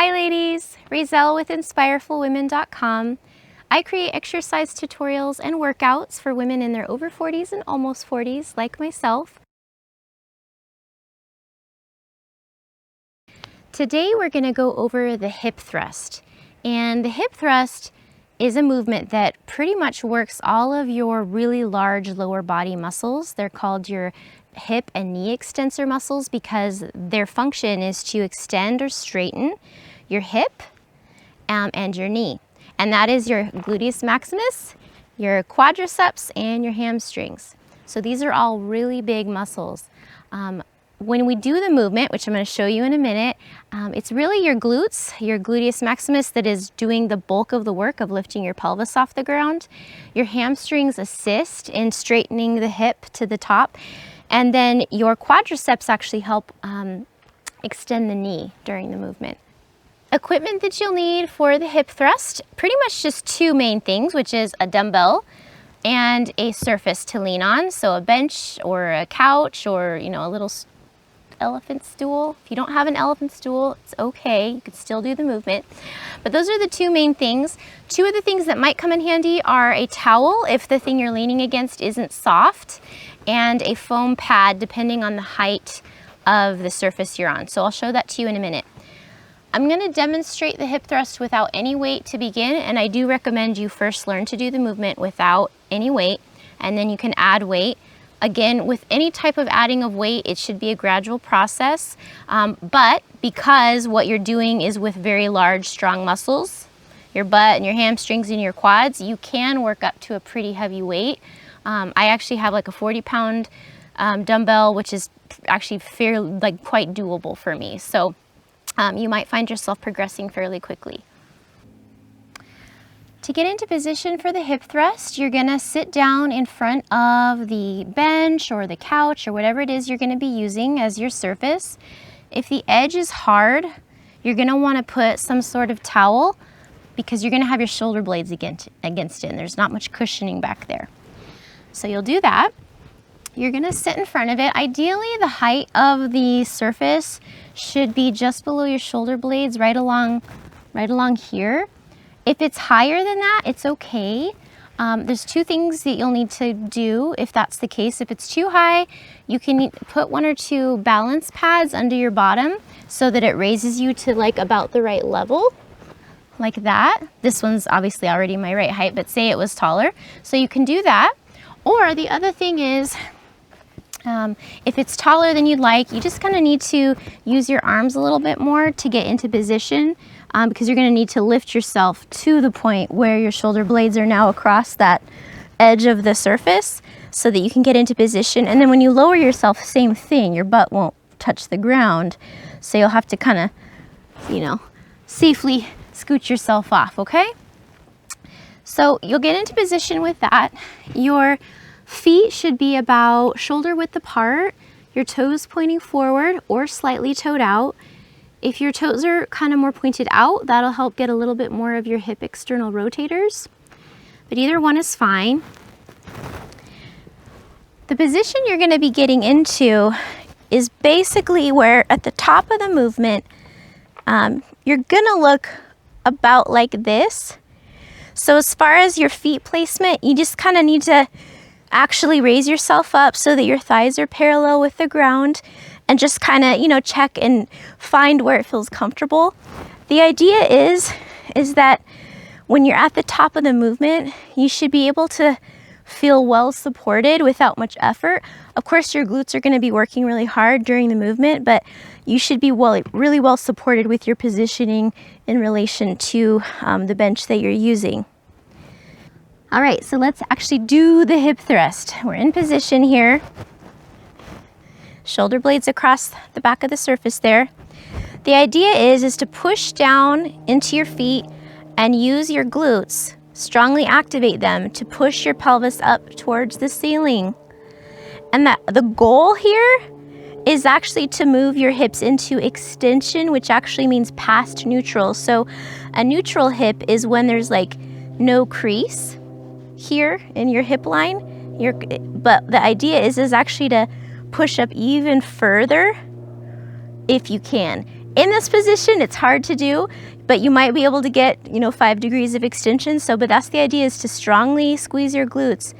Hi ladies, Rizelle with InspireFulWomen.com. I create exercise tutorials and workouts for women in their over 40s and almost 40s like myself. Today we're going to go over the hip thrust. And the hip thrust is a movement that pretty much works all of your really large lower body muscles. They're called your hip and knee extensor muscles because their function is to extend or straighten your hip and your knee. And that is your gluteus maximus, your quadriceps, and your hamstrings. So these are all really big muscles. When we do the movement, which I'm going to show you in a minute, it's really your glutes, your gluteus maximus, that is doing the bulk of the work of lifting your pelvis off the ground. Your hamstrings assist in straightening the hip to the top. And then your quadriceps actually help extend the knee during the movement. Equipment that you'll need for the hip thrust, pretty much just two main things, which is a dumbbell and a surface to lean on. So a bench or a couch or, a little elephant stool. If you don't have an elephant stool, it's okay. You can still do the movement. But those are the two main things. Two of the things that might come in handy are a towel if the thing you're leaning against isn't soft, and a foam pad depending on the height of the surface you're on. So I'll show that to you in a minute. I'm going to demonstrate the hip thrust without any weight to begin, and I do recommend you first learn to do the movement without any weight, and then you can add weight. Again, with any type of adding of weight, it should be a gradual process, but because what you're doing is with very large, strong muscles, your butt and your hamstrings and your quads, you can work up to a pretty heavy weight. I actually have like a 40-pound dumbbell, which is actually quite doable for me. So you might find yourself progressing fairly quickly. To get into position for the hip thrust, you're gonna sit down in front of the bench or the couch or whatever it is you're gonna be using as your surface. If the edge is hard, you're gonna wanna put some sort of towel because you're gonna have your shoulder blades against it, and there's not much cushioning back there. So you'll do that. You're gonna sit in front of it. Ideally, the height of the surface should be just below your shoulder blades, right along here. If it's higher than that, it's okay. There's two things that you'll need to do if that's the case. If it's too high, you can put one or two balance pads under your bottom so that it raises you to like about the right level, like that. This one's obviously already my right height, but say it was taller. So you can do that. Or the other thing is, if it's taller than you'd like, you just kind of need to use your arms a little bit more to get into position because you're going to need to lift yourself to the point where your shoulder blades are now across that edge of the surface so that you can get into position. And then when you lower yourself, same thing, your butt won't touch the ground. So you'll have to kind of, safely scoot yourself off, okay? So you'll get into position with that. Your feet should be about shoulder width apart, your toes pointing forward or slightly toed out. If your toes are kind of more pointed out, that'll help get a little bit more of your hip external rotators, but either one is fine. The position you're going to be getting into is basically where at the top of the movement, you're going to look about like this. So as far as your feet placement, you just kind of need to actually raise yourself up so that your thighs are parallel with the ground and just kind of, check and find where it feels comfortable. The idea is that when you're at the top of the movement, you should be able to feel well supported without much effort. Of course, your glutes are going to be working really hard during the movement, but you should be really well supported with your positioning in relation to the bench that you're using. All right, so let's actually do the hip thrust. We're in position here. Shoulder blades across the back of the surface there. The idea is to push down into your feet and use your glutes, strongly activate them to push your pelvis up towards the ceiling. And the goal here is actually to move your hips into extension, which actually means past neutral. So a neutral hip is when there's like no crease here in your hip line. But the idea is actually to push up even further if you can. In this position, it's hard to do, but you might be able to get, 5 degrees of extension. But that's the idea, is to strongly squeeze your glutes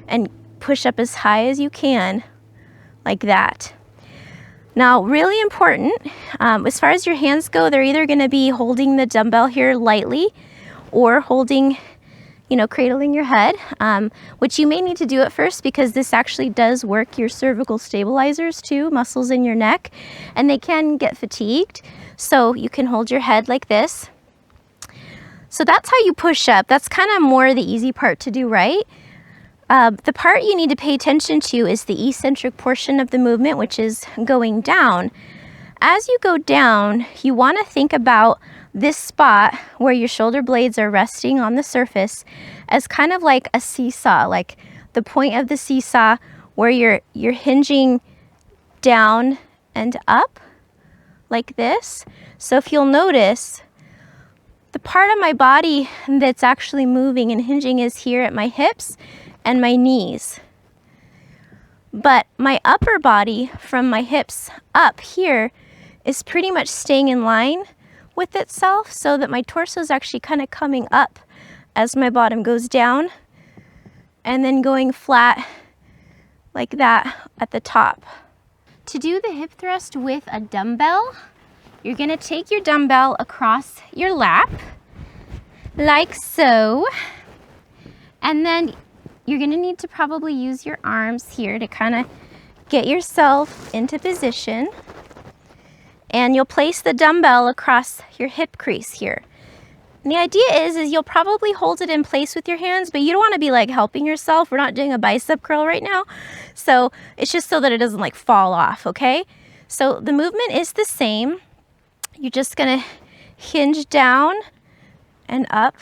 and push up as high as you can, like that. Now, really important, as far as your hands go, they're either gonna be holding the dumbbell here lightly or holding, cradling your head, which you may need to do at first because this actually does work your cervical stabilizers too, muscles in your neck, and they can get fatigued. So you can hold your head like this. So that's how you push up. That's kind of more the easy part to do, right? The part you need to pay attention to is the eccentric portion of the movement, which is going down. As you go down, you want to think about this spot where your shoulder blades are resting on the surface as kind of like a seesaw, like the point of the seesaw where you're hinging down and up like this. So if you'll notice, the part of my body that's actually moving and hinging is here at my hips and my knees. But my upper body from my hips up here is pretty much staying in line with itself, so that my torso is actually kind of coming up as my bottom goes down and then going flat like that at the top. To do the hip thrust with a dumbbell, you're gonna take your dumbbell across your lap like so, and then you're gonna need to probably use your arms here to kind of get yourself into position. And you'll place the dumbbell across your hip crease here. And the idea is you'll probably hold it in place with your hands, but you don't want to be like helping yourself. We're not doing a bicep curl right now. So it's just so that it doesn't like fall off, okay? So the movement is the same. You're just gonna hinge down and up.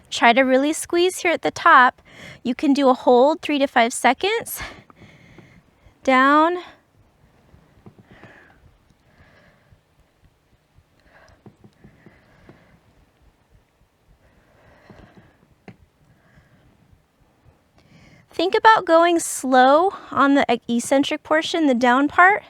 Try to really squeeze here at the top. You can do a hold 3 to 5 seconds. Down. Think about going slow on the eccentric portion, the down part.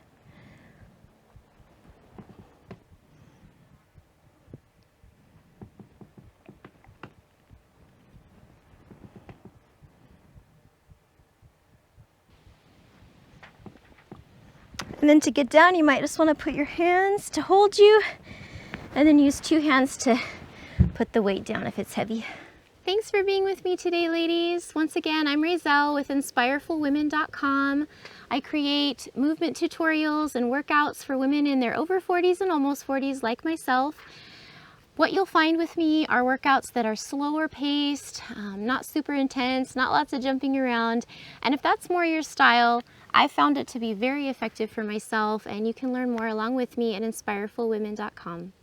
And then to get down, you might just want to put your hands to hold you, and then use 2 hands to put the weight down if it's heavy. Thanks for being with me today, ladies. Once again, I'm Rayzell with InspireFulWomen.com. I create movement tutorials and workouts for women in their over 40s and almost 40s like myself. What you'll find with me are workouts that are slower paced, not super intense, not lots of jumping around. And if that's more your style, I found it to be very effective for myself, and you can learn more along with me at InspireFulWomen.com.